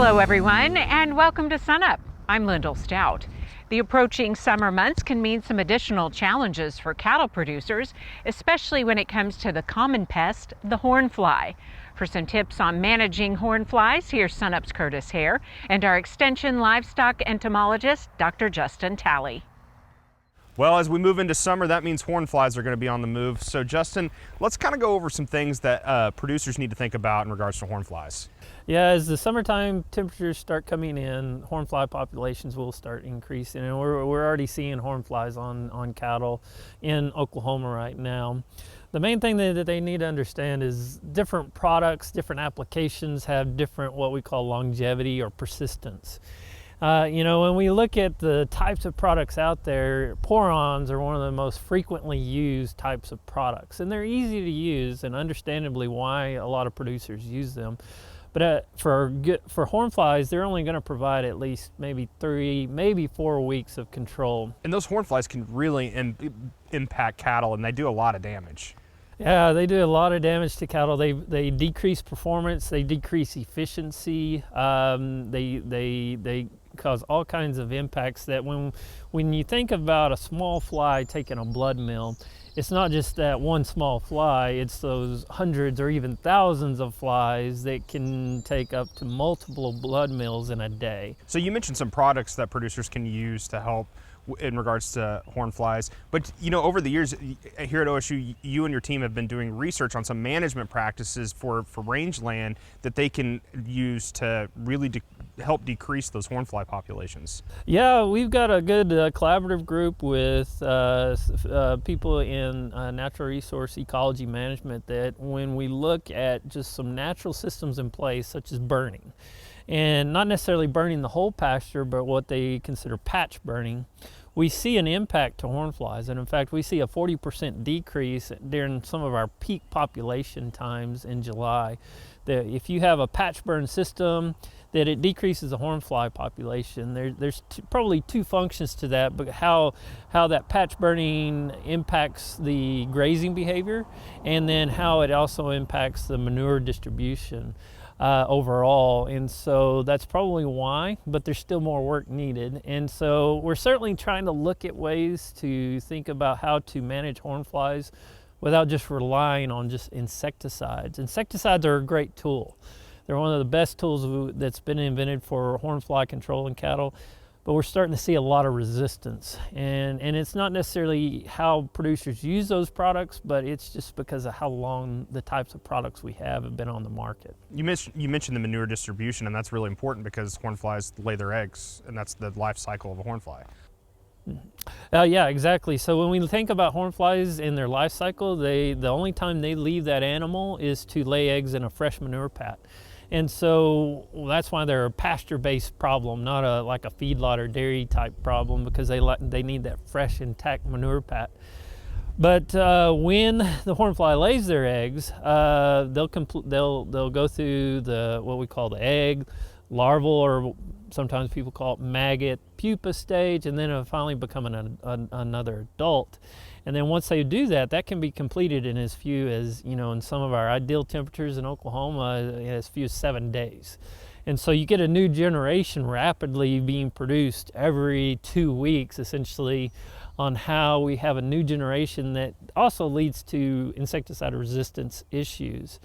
Hello everyone, and welcome to Sunup. I'm Lyndall Stout. The approaching summer months can mean some additional challenges for cattle producers, especially when it comes to the common pest, the hornfly. For some tips on managing hornflies, here's Sunup's Curtis Hare and our Extension Livestock Entomologist, Dr. Justin Talley. Well, as we move into summer, that means hornflies are going to be on the move. So Justin, let's kind of go over some things that producers need to think about in regards to hornflies. Yeah, as the summertime temperatures start coming in, hornfly populations will start increasing, and we're already seeing hornflies on cattle in Oklahoma right now. The main thing that they need to understand is different products, different applications have different what we call longevity or persistence. When we look at the types of products out there, porons are one of the most frequently used types of products, and they're easy to use, and understandably why a lot of producers use them. But for hornflies, they're only going to provide at least maybe 3, maybe 4 weeks of control. And those hornflies can really impact cattle, and they do a lot of damage. Yeah, they do a lot of damage to cattle. They decrease performance, they decrease efficiency, they cause all kinds of impacts that when you think about a small fly taking a blood meal, it's not just that one small fly, it's those hundreds or even thousands of flies that can take up to multiple blood meals in a day. So you mentioned some products that producers can use to help in regards to hornflies, but over the years here at OSU, you and your team have been doing research on some management practices for rangeland that they can use to really help decrease those hornfly populations. Yeah, we've got a good collaborative group with people in natural resource ecology management that when we look at just some natural systems in place, such as burning, and not necessarily burning the whole pasture, but what they consider patch burning, we see an impact to hornflies. And in fact, we see a 40% decrease during some of our peak population times in July. That if you have a patch burn system, that it decreases the hornfly population. There's probably two functions to that, but how that patch burning impacts the grazing behavior, and then how it also impacts the manure distribution overall. And so that's probably why, but there's still more work needed. And so we're certainly trying to look at ways to think about how to manage hornflies without just relying on just insecticides. Insecticides are a great tool. They're one of the best tools that's been invented for hornfly control in cattle, but we're starting to see a lot of resistance. And it's not necessarily how producers use those products, but it's just because of how long the types of products we have been on the market. You mentioned the manure distribution, and that's really important because hornflies lay their eggs, and that's the life cycle of a hornfly. Yeah, exactly. So when we think about hornflies in their life cycle, the only time they leave that animal is to lay eggs in a fresh manure pat. And so that's why they're a pasture-based problem, not like a feedlot or dairy type problem, because they need that fresh, intact manure pat. But when the hornfly lays their eggs, they'll go through what we call the egg, larval, or sometimes people call it maggot, pupa stage, and then it'll finally become another adult. And then once they do that, that can be completed in as few as, in some of our ideal temperatures in Oklahoma, as few as 7 days. And so you get a new generation rapidly being produced every 2 weeks, essentially, on how we have a new generation that also leads to insecticide resistance issues.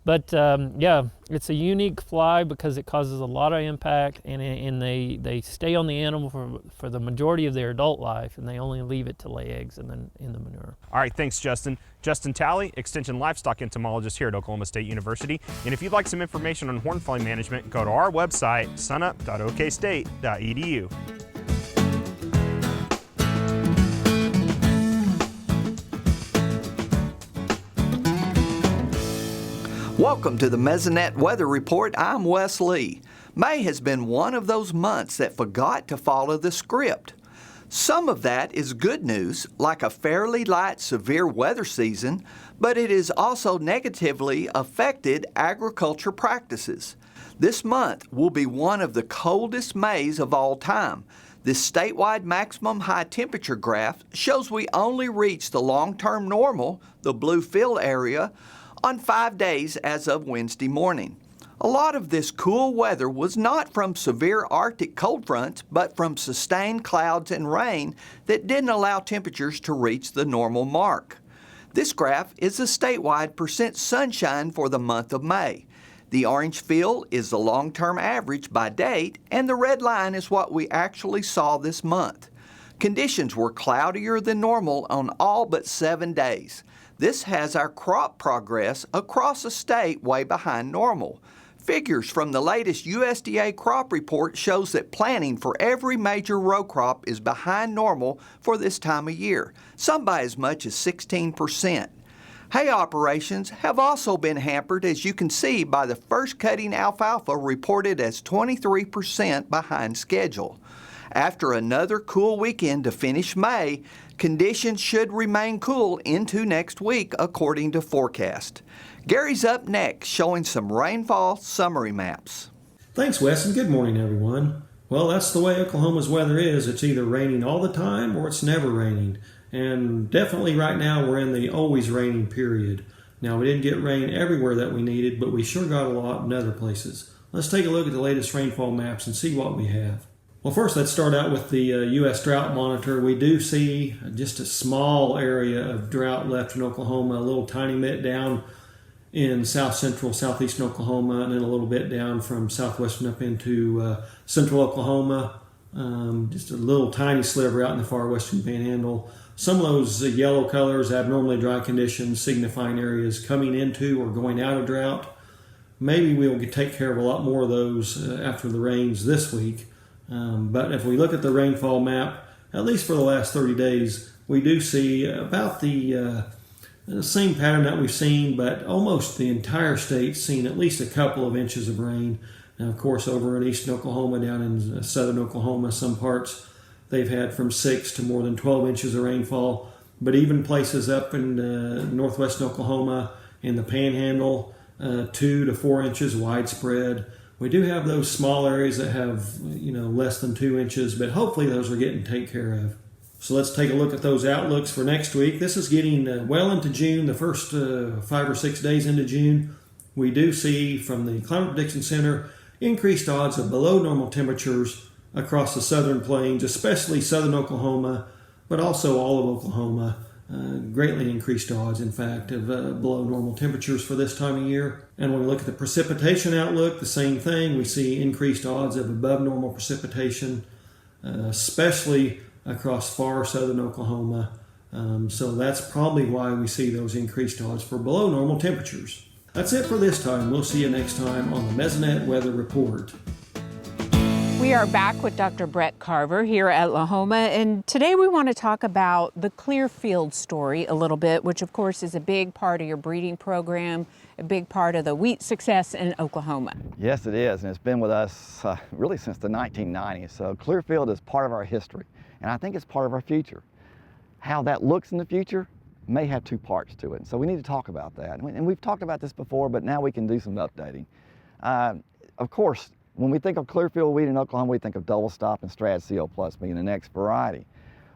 But yeah, it's a unique fly because it causes a lot of impact, and they stay on the animal for the majority of their adult life, and they only leave it to lay eggs and then in the manure. All right, thanks, Justin. Justin Talley, Extension Livestock Entomologist here at Oklahoma State University. And if you'd like some information on hornfly management, go to our website, sunup.okstate.edu. Welcome to the Mesonet Weather Report. I'm Wes Lee. May has been one of those months that forgot to follow the script. Some of that is good news, like a fairly light severe weather season, but it has also negatively affected agriculture practices. This month will be one of the coldest Mays of all time. This statewide maximum high temperature graph shows we only reached the long-term normal, the blue fill area, on 5 days as of Wednesday morning. A lot of this cool weather was not from severe Arctic cold fronts, but from sustained clouds and rain that didn't allow temperatures to reach the normal mark. This graph is the statewide percent sunshine for the month of May. The orange field is the long-term average by date, and the red line is what we actually saw this month. Conditions were cloudier than normal on all but 7 days. This has our crop progress across the state way behind normal. Figures from the latest USDA crop report shows that planting for every major row crop is behind normal for this time of year, some by as much as 16%. Hay operations have also been hampered, as you can see by the first cutting alfalfa reported as 23% behind schedule. After another cool weekend to finish May, conditions should remain cool into next week according to forecast. Gary's up next, showing some rainfall summary maps. Thanks, Wes, and good morning, everyone. Well, that's the way Oklahoma's weather is. It's either raining all the time or it's never raining. And definitely right now we're in the always raining period. Now, we didn't get rain everywhere that we needed, but we sure got a lot in other places. Let's take a look at the latest rainfall maps and see what we have. Well, first let's start out with the U.S. Drought Monitor. We do see just a small area of drought left in Oklahoma, a little tiny bit down in south central, southeastern Oklahoma, and then a little bit down from southwestern up into central Oklahoma. Just a little tiny sliver out in the far western panhandle. Some of those yellow colors, abnormally dry conditions, signifying areas coming into or going out of drought. Maybe we'll take care of a lot more of those after the rains this week. But if we look at the rainfall map, at least for the last 30 days, we do see about the same pattern that we've seen, but almost the entire state's seen at least a couple of inches of rain. Now, of course, over in eastern Oklahoma, down in southern Oklahoma, some parts they've had from 6 to more than 12 inches of rainfall. But even places up in northwestern Oklahoma, in the panhandle, 2 to 4 inches widespread. We do have those small areas that have, less than 2 inches, but hopefully those are getting taken care of. So let's take a look at those outlooks for next week. This is getting well into June, the first 5 or 6 days into June. We do see from the Climate Prediction Center increased odds of below normal temperatures across the southern plains, especially southern Oklahoma, but also all of Oklahoma. Greatly increased odds, in fact, of below normal temperatures for this time of year. And when we look at the precipitation outlook, the same thing. We see increased odds of above normal precipitation, especially across far southern Oklahoma. So that's probably why we see those increased odds for below normal temperatures. That's it for this time. We'll see you next time on the Mesonet Weather Report. We are back with Dr. Brett Carver here at Lahoma, and today we want to talk about the Clearfield story a little bit, which of course is a big part of your breeding program, a big part of the wheat success in Oklahoma. Yes, it is, and it's been with us really since the 1990s. So Clearfield is part of our history, and I think it's part of our future. How that looks in the future may have two parts to it, so we need to talk about that. And we've talked about this before, but now we can do some updating. Of course, when we think of Clearfield wheat in Oklahoma, we think of double stop and Strat CO Plus being the next variety.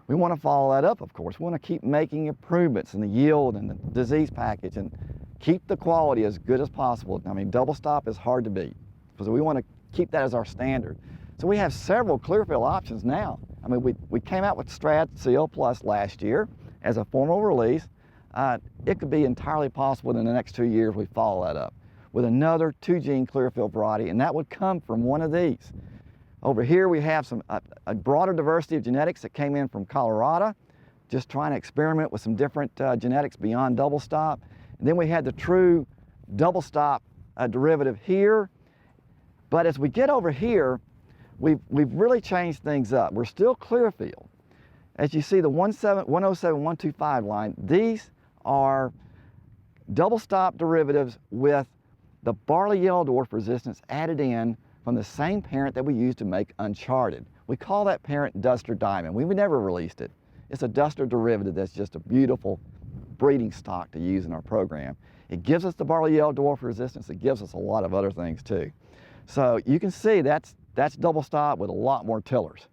We want to follow that up, of course. We want to keep making improvements in the yield and the disease package and keep the quality as good as possible. I mean, double stop is hard to beat, so we want to keep that as our standard. So we have several Clearfield options now. I mean, we came out with Strat CO Plus last year as a formal release. It could be entirely possible in the next 2 years we follow that up with another 2-gene Clearfield variety, and that would come from one of these. Over here we have a broader diversity of genetics that came in from Colorado, just trying to experiment with some different genetics beyond double stop. And then we had the true double stop derivative here. But as we get over here, we've really changed things up. We're still Clearfield. As you see, the 107, 125 line, these are double stop derivatives with the barley yellow dwarf resistance added in from the same parent that we used to make Uncharted. We call that parent Duster Diamond. We never released it. It's a Duster derivative that's just a beautiful breeding stock to use in our program. It gives us the barley yellow dwarf resistance. It gives us a lot of other things too. So you can see that's double stop with a lot more tillers.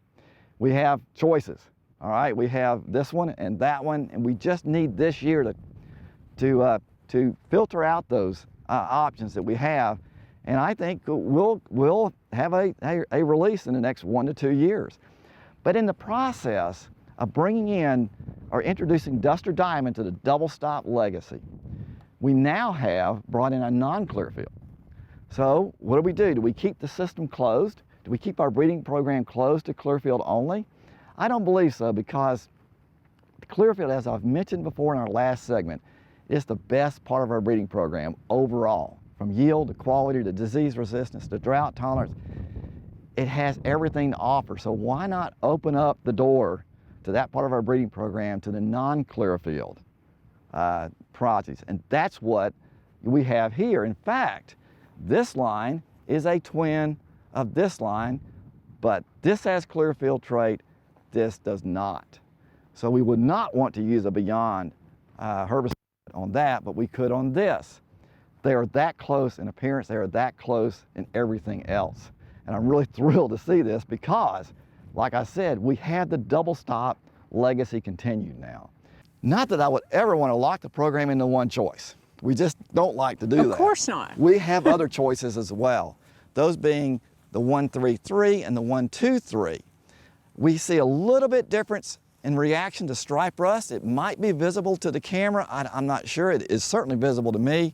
We have choices, all right? We have this one and that one, and we just need this year to filter out those options that we have And I think we'll have a release in the next 1 to 2 years. But in the process of bringing in or introducing Duster Diamond to the double stop legacy, we now have brought in a non-clear field. So what do? Do we keep the system closed? Do we keep our breeding program closed to Clearfield only? I don't believe so, because the Clearfield, as I've mentioned before in our last segment, is the best part of our breeding program overall. From yield to quality to disease resistance to drought tolerance, it has everything to offer. So why not open up the door to that part of our breeding program to the non-Clearfield projects? And that's what we have here. In fact, this line is a twin of this line, but this has Clearfield trait, this does not. So we would not want to use a Beyond herbicide on that, but we could on this. They are that close in appearance, they are that close in everything else. And I'm really thrilled to see this because, like I said, we have the double stop legacy continued now. Not that I would ever want to lock the program into one choice. We just don't like to do that. Of course not. We have other choices as well. Those being the 1-3-3 and the 1-2-3. We see a little bit difference in reaction to stripe rust. It might be visible to the camera. I'm not sure. It is certainly visible to me.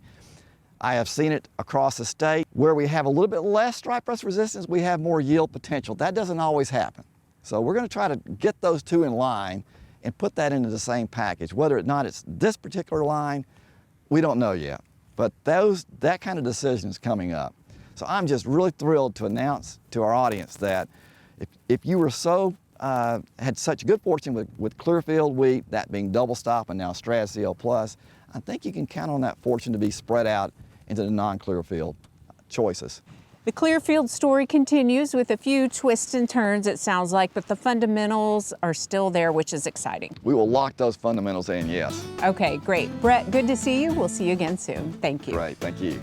I have seen it across the state. Where we have a little bit less stripe rust resistance, we have more yield potential. That doesn't always happen. So we're going to try to get those two in line and put that into the same package. Whether or not it's this particular line, we don't know yet. But that kind of decision is coming up. So I'm just really thrilled to announce to our audience that if you were had such good fortune with Clearfield wheat, that being double stop and now Strad-CL Plus, I think you can count on that fortune to be spread out into the non-Clearfield choices. The Clearfield story continues with a few twists and turns, it sounds like, but the fundamentals are still there, which is exciting. We will lock those fundamentals in, yes. Okay, great. Brett, good to see you. We'll see you again soon. Thank you. Great, thank you.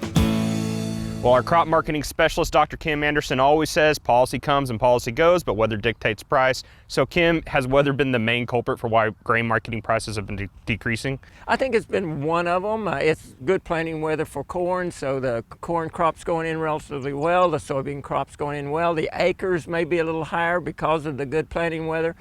Well, our crop marketing specialist, Dr. Kim Anderson, always says policy comes and policy goes, but weather dictates price. So Kim, has weather been the main culprit for why grain marketing prices have been decreasing? I think it's been one of them. It's good planting weather for corn, so the corn crop's going in relatively well, the soybean crop's going in well. The acres may be a little higher because of the good planting weather.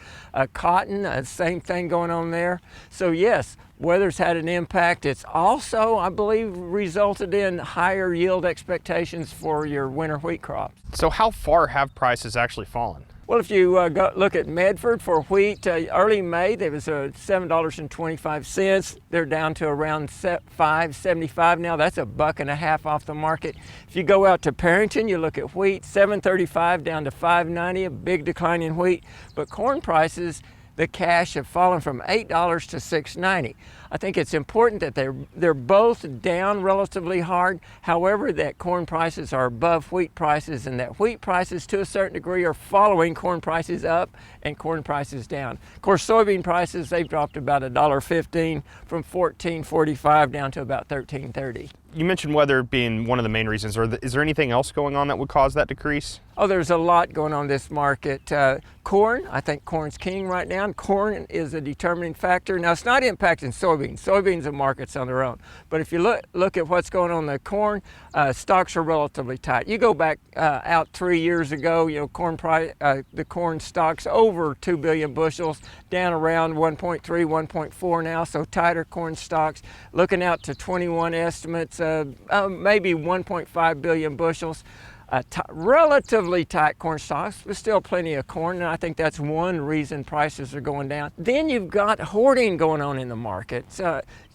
Cotton, same thing going on there. So yes, weather's had an impact. It's also, I believe, resulted in higher yield expectations for your winter wheat crops. So how far have prices actually fallen? Well, if you look at Medford for wheat, early May, there was $7.25. They're down to around $5.75 now. That's $1.50 off the market. If you go out to Perrington, you look at wheat, $7.35 down to $5.90, a big decline in wheat. But corn prices, the cash have fallen from $8 to $6.90. I think it's important that they're both down relatively hard. However, that corn prices are above wheat prices, and that wheat prices to a certain degree are following corn prices up and corn prices down. Of course, soybean prices, they've dropped about $1.15 from $14.45 down to about $13.30. You mentioned weather being one of the main reasons. Is there anything else going on that would cause that decrease? Oh, there's a lot going on in this market. Corn, I think corn's king right now. And corn is a determining factor. Now, it's not impacting soybeans. Soybeans are markets on their own. But if you look at what's going on in the corn, stocks are relatively tight. You go back out 3 years ago, you know, the corn stocks over 2 billion bushels, down around 1.3, 1.4 now, so tighter corn stocks. Looking out to 21 estimates, maybe 1.5 billion bushels. Relatively tight corn stocks, but still plenty of corn, and I think that's one reason prices are going down. Then you've got hoarding going on in the market.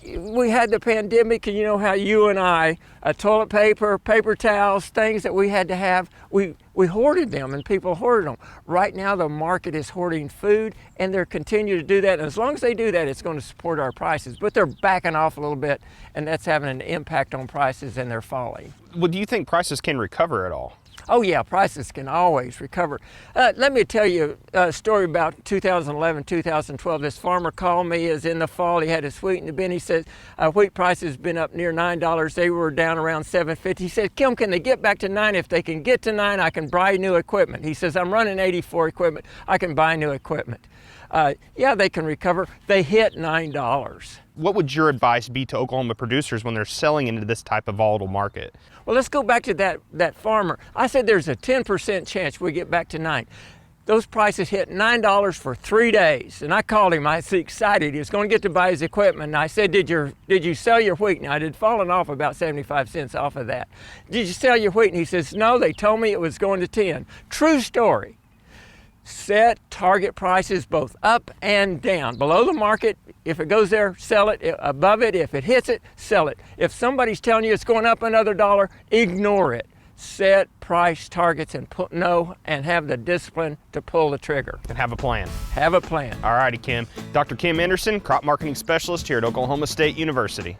We had the pandemic, and you know how you and I, toilet paper, paper towels, things that we had to have, we hoarded them, and people hoarded them. Right now the market is hoarding food, and they're continuing to do that, and as long as they do that, it's going to support our prices. But they're backing off a little bit, and that's having an impact on prices, and they're falling. Well, do you think prices can recover at all? Oh yeah, prices can always recover. Let me tell you a story about 2011, 2012. This farmer called me as in the fall. He had his wheat in the bin. He said, wheat prices have been up near $9. They were down around $7.50. He said, Kim, can they get back to $9? If they can get to $9, I can buy new equipment. He says, I'm running 84 equipment. I can buy new equipment. yeah, they can recover. They hit $9. What would your advice be to Oklahoma producers when they're selling into this type of volatile market? Well, let's go back to that farmer. I said there's a 10% chance we get back to 9. Those prices hit $9 for 3 days. And I called him, I was excited. He was going to get to buy his equipment. And I said, did you sell your wheat? Now, it had fallen off about 75 cents off of that. Did you sell your wheat? And he says, no, they told me it was going to 10. True story. Set target prices both up and down. Below the market, if it goes there, sell it. Above it, if it hits it, sell it. If somebody's telling you it's going up another $1, ignore it. Set price targets and and have the discipline to pull the trigger. And have a plan. Have a plan. All righty, Kim. Dr. Kim Anderson, Crop Marketing Specialist here at Oklahoma State University.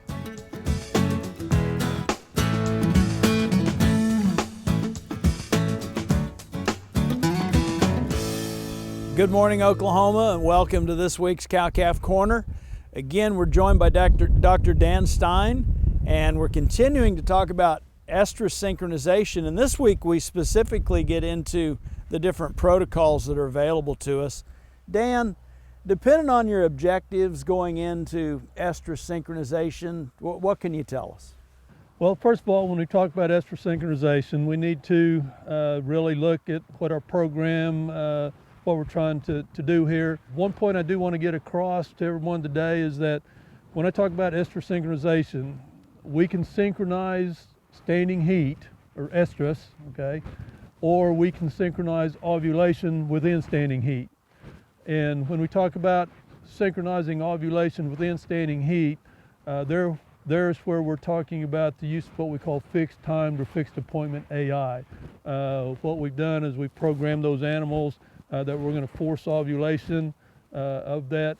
Good morning, Oklahoma, and welcome to this week's Cow-Calf Corner. Again, we're joined by Dr. Dan Stein, and we're continuing to talk about estrus synchronization. And this week, we specifically get into the different protocols that are available to us. Dan, depending on your objectives going into estrus synchronization, what can you tell us? Well, first of all, when we talk about estrus synchronization, we need to really look at what our program what we're trying to do here. One point I do want to get across to everyone today is that when I talk about estrus synchronization, we can synchronize standing heat, or estrus, okay, or we can synchronize ovulation within standing heat. And when we talk about synchronizing ovulation within standing heat, there's where we're talking about the use of what we call fixed timed or fixed appointment AI. What we've done is we've programmed those animals that we're going to force ovulation of that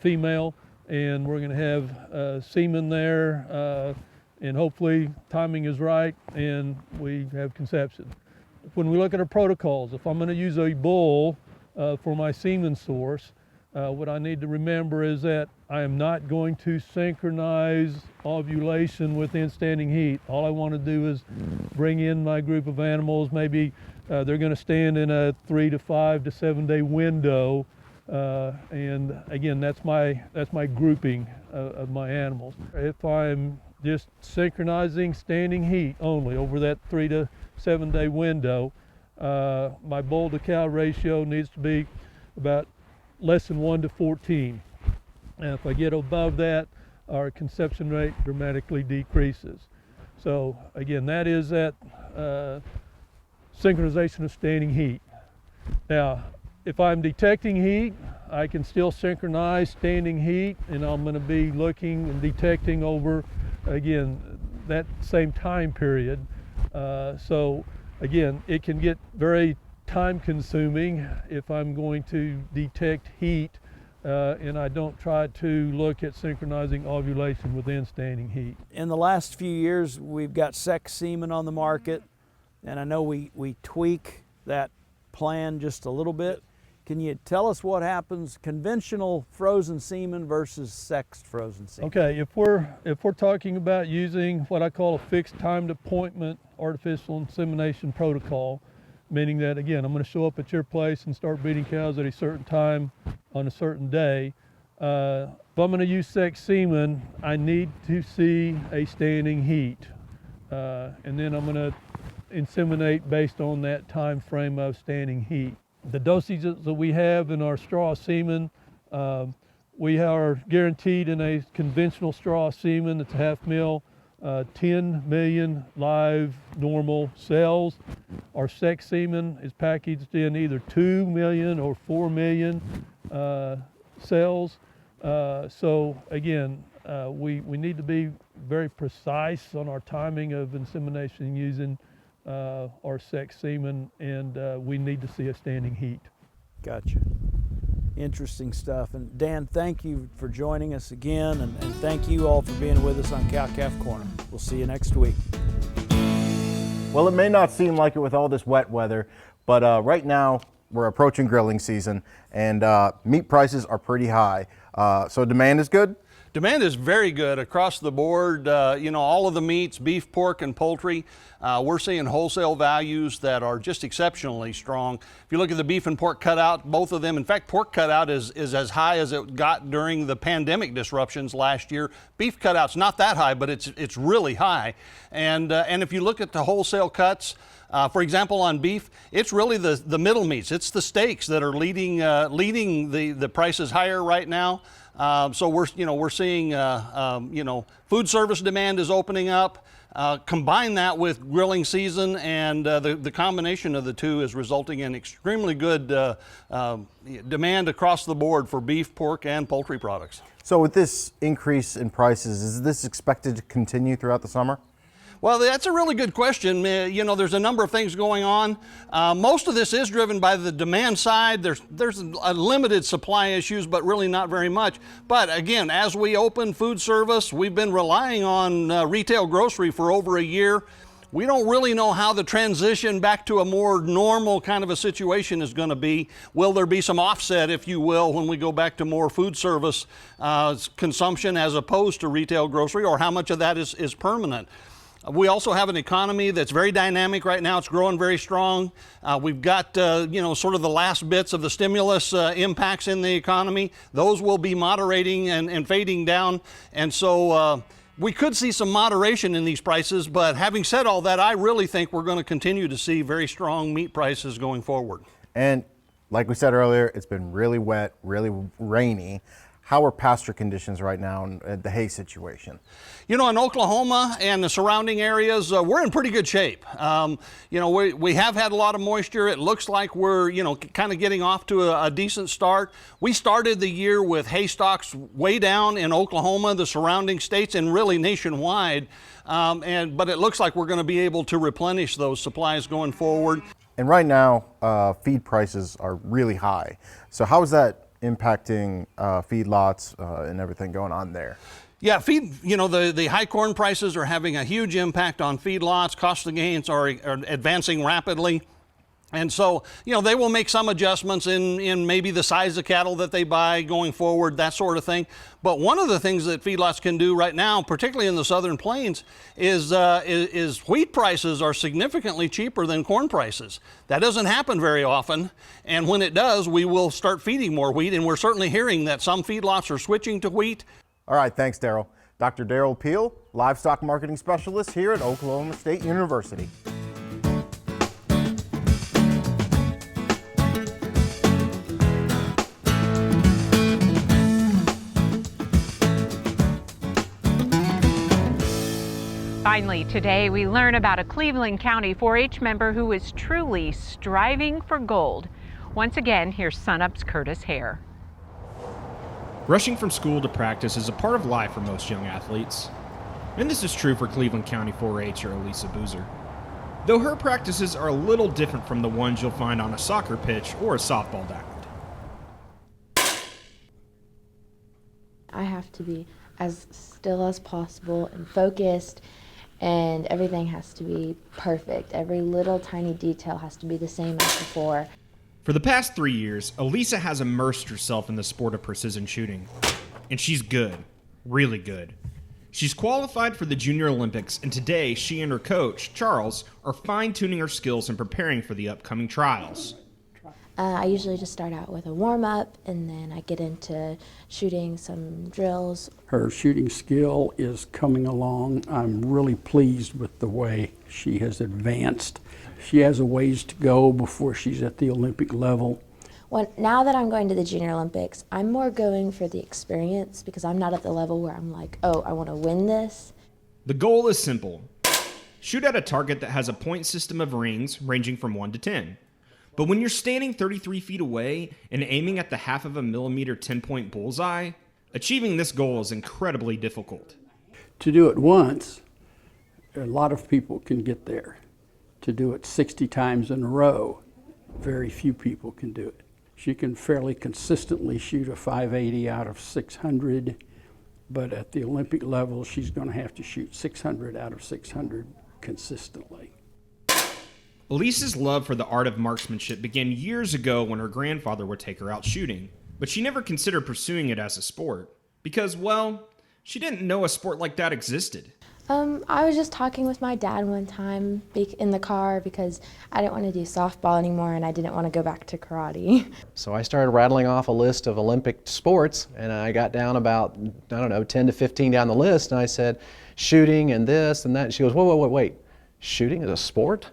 female, and we're going to have semen there, and hopefully timing is right and we have conception. When we look at our protocols, if I'm going to use a bull for my semen source, what I need to remember is that I am not going to synchronize ovulation within standing heat. All I want to do is bring in my group of animals. Maybe they're going to stand in a 3 to 5 to 7 day window, and again, that's my grouping of my animals. If I'm just synchronizing standing heat only over that 3 to 7 day window, my bull to cow ratio needs to be about less than 1 to 14. And if I get above that, our conception rate dramatically decreases. So again, that is that synchronization of standing heat. Now, if I'm detecting heat, I can still synchronize standing heat, and I'm going to be looking and detecting over, again, that same time period. So again, it can get very time consuming if I'm going to detect heat and I don't try to look at synchronizing ovulation within standing heat. In the last few years, we've got sex semen on the market, and I know we tweak that plan just a little bit. Can you tell us what happens conventional frozen semen versus sexed frozen semen? Okay, if we're talking about using what I call a fixed timed appointment artificial insemination protocol, meaning that, again, I'm going to show up at your place and start breeding cows at a certain time on a certain day. If I'm going to use sex semen, I need to see a standing heat, and then I'm going to inseminate based on that time frame of standing heat. The dosages that we have in our straw semen, we are guaranteed in a conventional straw semen that's a half mil, 10 million live normal cells. Our sex semen is packaged in either 2 million or 4 million cells. So again, we need to be very precise on our timing of insemination using our sex semen, and we need to see a standing heat. Gotcha. Interesting stuff. And Dan, thank you for joining us again, and thank you all for being with us on Cow-Calf Corner. We'll see you next week. Well, it may not seem like it with all this wet weather, but right now we're approaching grilling season, and meat prices are pretty high. So demand is good? Demand is very good across the board. All of the meats, beef, pork, and poultry. We're seeing wholesale values that are just exceptionally strong. If you look at the beef and pork cutout, both of them, in fact, pork cutout is as high as it got during the pandemic disruptions last year. Beef cutout's not that high, but it's really high. And if you look at the wholesale cuts, for example, on beef, it's really the middle meats. It's the steaks that are leading the prices higher right now. So we're seeing food service demand is opening up. Combine that with grilling season, and the combination of the two is resulting in extremely good demand across the board for beef, pork, and poultry products. So with this increase in prices, is this expected to continue throughout the summer? Well, that's a really good question. There's a number of things going on. Most of this is driven by the demand side. There's a limited supply issues, but really not very much. But again, as we open food service, we've been relying on retail grocery for over a year. We don't really know how the transition back to a more normal kind of a situation is going to be. Will there be some offset, if you will, when we go back to more food service consumption as opposed to retail grocery, or how much of that is permanent? We also have an economy that's very dynamic right now. It's growing very strong. We've got, sort of the last bits of the stimulus impacts in the economy. Those will be moderating and fading down. And so we could see some moderation in these prices. But having said all that, I really think we're going to continue to see very strong meat prices going forward. And like we said earlier, it's been really wet, really rainy. How are pasture conditions right now in the hay situation? In Oklahoma and the surrounding areas, we're in pretty good shape. We have had a lot of moisture. It looks like we're, kind of getting off to a decent start. We started the year with hay stocks way down in Oklahoma, the surrounding states, and really nationwide. But it looks like we're going to be able to replenish those supplies going forward. And right now, feed prices are really high. So how is that impacting feedlots and everything going on there? Yeah, the high corn prices are having a huge impact on feedlots. Cost of gains are advancing rapidly. And so, they will make some adjustments in maybe the size of cattle that they buy going forward, that sort of thing. But one of the things that feedlots can do right now, particularly in the southern plains, is wheat prices are significantly cheaper than corn prices. That doesn't happen very often. And when it does, we will start feeding more wheat. And we're certainly hearing that some feedlots are switching to wheat. All right, thanks, Derrell. Dr. Derrell Peel, Livestock Marketing Specialist here at Oklahoma State University. Finally, today we learn about a Cleveland County 4-H member who is truly striving for gold. Once again, here's Sunup's Curtis Hare. Rushing from school to practice is a part of life for most young athletes. And this is true for Cleveland County 4-H'er Elisa Boozer. Though her practices are a little different from the ones you'll find on a soccer pitch or a softball diamond. I have to be as still as possible and focused, and everything has to be perfect. Every little tiny detail has to be the same as before. For the past 3 years, Elisa has immersed herself in the sport of precision shooting. And she's good. Really good. She's qualified for the Junior Olympics, and today she and her coach, Charles, are fine-tuning her skills and preparing for the upcoming trials. I usually just start out with a warm-up, and then I get into shooting some drills. Her shooting skill is coming along. I'm really pleased with the way she has advanced. She has a ways to go before she's at the Olympic level. Now that I'm going to the Junior Olympics, I'm more going for the experience because I'm not at the level where I'm like, oh, I want to win this. The goal is simple. Shoot at a target that has a point system of rings ranging from 1 to 10. But when you're standing 33 feet away and aiming at the 1/2 millimeter 10-point bullseye, achieving this goal is incredibly difficult. To do it once, a lot of people can get there. To do it 60 times in a row, very few people can do it. She can fairly consistently shoot a 580 out of 600, but at the Olympic level, she's going to have to shoot 600 out of 600 consistently. Elisa's love for the art of marksmanship began years ago when her grandfather would take her out shooting, but she never considered pursuing it as a sport because, well, She didn't know a sport like that existed. I was just talking with my dad one time in the car because I didn't want to do softball anymore and I didn't want to go back to karate. So I started rattling off a list of Olympic sports, and I got down about, 10 to 15 down the list, and I said, shooting and this and that. And she goes, wait, shooting is a sport?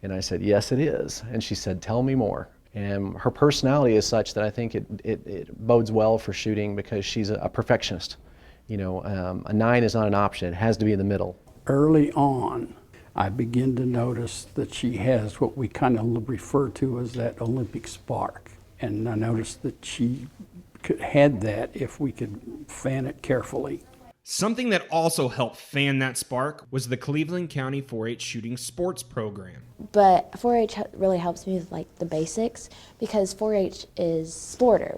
And I said, yes, it is. And she said, tell me more. And her personality is such that I think it bodes well for shooting because she's a perfectionist. A 9 is not an option. It has to be in the middle. Early on, I begin to notice that she has what we kind of refer to as that Olympic spark. And I noticed that she had that if we could fan it carefully. Something that also helped fan that spark was the Cleveland County 4-H Shooting Sports Program. But 4-H really helps me with the basics because 4-H is sporter,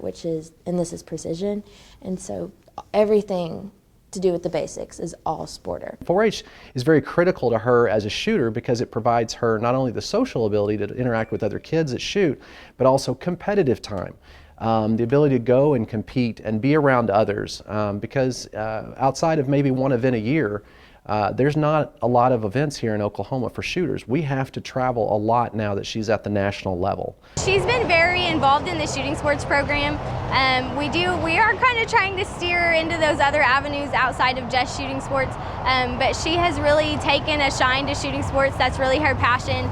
and this is precision, and so everything to do with the basics is all sporter. 4-H is very critical to her as a shooter because it provides her not only the social ability to interact with other kids that shoot, but also competitive time. The ability to go and compete and be around others because outside of maybe one event a year, there's not a lot of events here in Oklahoma for shooters. We have to travel a lot now that she's at the national level. She's been very involved in the shooting sports program. We are kind of trying to steer into those other avenues outside of just shooting sports, but she has really taken a shine to shooting sports. That's really her passion.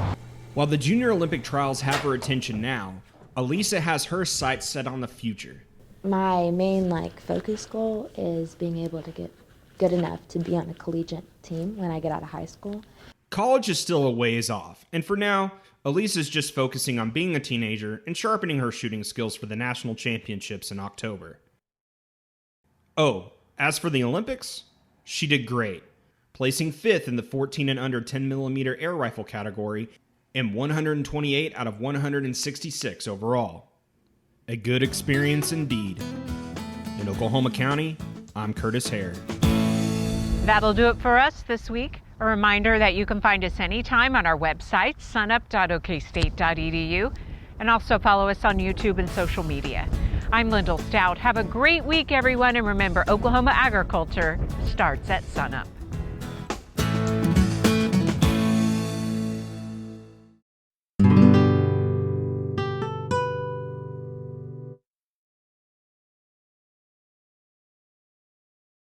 While the Junior Olympic trials have her attention now, Elisa has her sights set on the future. My main focus goal is being able to get good enough to be on a collegiate team when I get out of high school. College is still a ways off, and for now, Elisa's just focusing on being a teenager and sharpening her shooting skills for the national championships in October. Oh, as for the Olympics, she did great, placing 5th in the 14 and under 10mm air rifle category and 128 out of 166 overall. A good experience indeed. In Oklahoma County, I'm Curtis Hare. That'll do it for us this week. A reminder that you can find us anytime on our website, sunup.okstate.edu, and also follow us on YouTube and social media. I'm Lyndall Stout. Have a great week, everyone, and remember, Oklahoma agriculture starts at sunup.